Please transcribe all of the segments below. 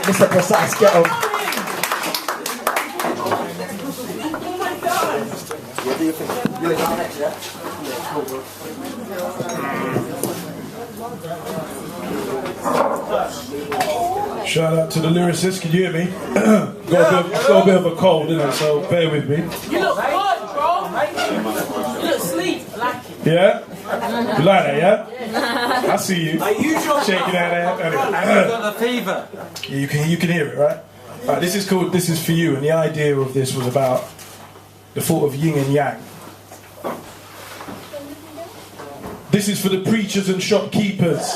Mr. Precis, get up. Shout out to the lyricist, can you hear me? got a bit of a cold, innit? So bear with me. You look good, bro. You look sleep. I like it. Yeah? You like that, yeah? I see you. Shaking that ass. I've got the fever. Yeah, you can hear it, right? Right, this is called This Is For You, and the idea of this was about the thought of yin and yang. This is for the preachers and shopkeepers,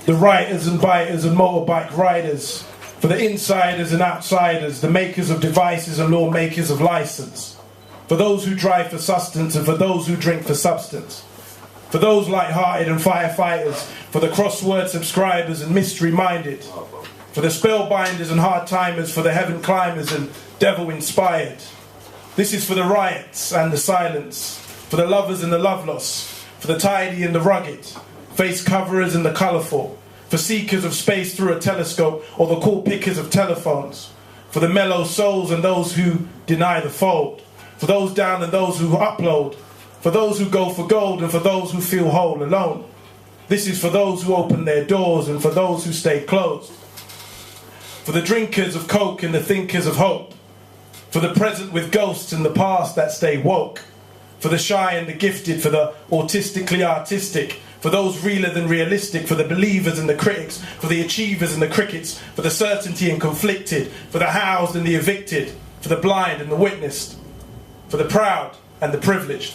the writers and biters and motorbike riders, for the insiders and outsiders, the makers of devices and lawmakers of license, for those who drive for sustenance and for those who drink for substance, for those light-hearted and firefighters, for the crossword subscribers and mystery-minded, for the spellbinders and hard-timers, for the heaven climbers and devil-inspired. This is for the riots and the silence, for the lovers and the love-lost, for the tidy and the rugged, face coverers and the colourful, for seekers of space through a telescope or the cool pickers of telephones, for the mellow souls and those who deny the fold, for those down and those who upload, for those who go for gold and for those who feel whole alone. This is for those who open their doors and for those who stay closed, for the drinkers of coke and the thinkers of hope, for the present with ghosts and the past that stay woke, for the shy and the gifted, for the autistically artistic, for those realer than realistic, for the believers and the critics, for the achievers and the crickets, for the certainty and conflicted, for the housed and the evicted, for the blind and the witnessed, for the proud and the privileged.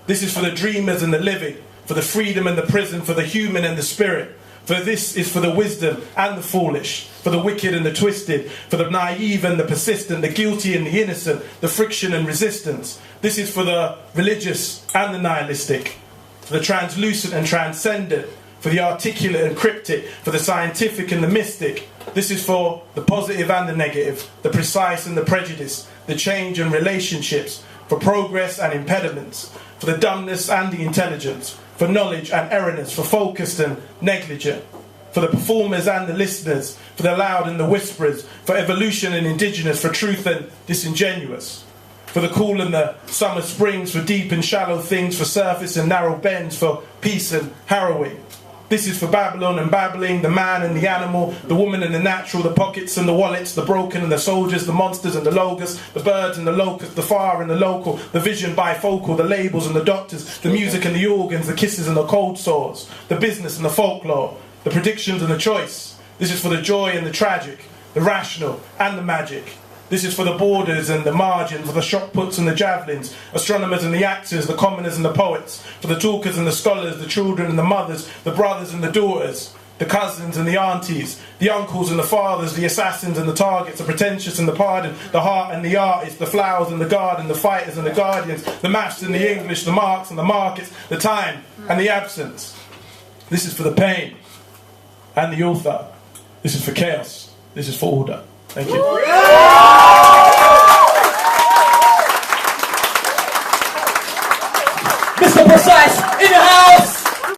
This is for the dreamers and the living, for the freedom and the prison, for the human and the spirit. For this is for the wisdom and the foolish, for the wicked and the twisted, for the naive and the persistent, the guilty and the innocent, the friction and resistance. This is for the religious and the nihilistic, for the translucent and transcendent, for the articulate and cryptic, for the scientific and the mystic. This is for the positive and the negative, the precise and the prejudice, the change and relationships, for progress and impediments, for the dumbness and the intelligence, for knowledge and erroneous, for focused and negligent, for the performers and the listeners, for the loud and the whisperers, for evolution and indigenous, for truth and disingenuous, for the cool and the summer springs, for deep and shallow things, for surface and narrow bends, for peace and harrowing. This is for Babylon and babbling, the man and the animal, the woman and the natural, the pockets and the wallets, the broken and the soldiers, the monsters and the logos, the birds and the locusts, the far and the local, the vision bifocal, the labels and the doctors, the music and the organs, the kisses and the cold sores, the business and the folklore, the predictions and the choice. This is for the joy and the tragic, the rational and the magic. This is for the borders and the margins, for the shot puts and the javelins, astronomers and the actors, the commoners and the poets, for the talkers and the scholars, the children and the mothers, the brothers and the daughters, the cousins and the aunties, the uncles and the fathers, the assassins and the targets, the pretentious and the pardon, the heart and the artist, the flowers and the garden, the fighters and the guardians, the maths and the English, the marks and the markets, the time and the absence. This is for the pain and the author. This is for chaos. This is for order. Thank you. Mr. Precis in the house.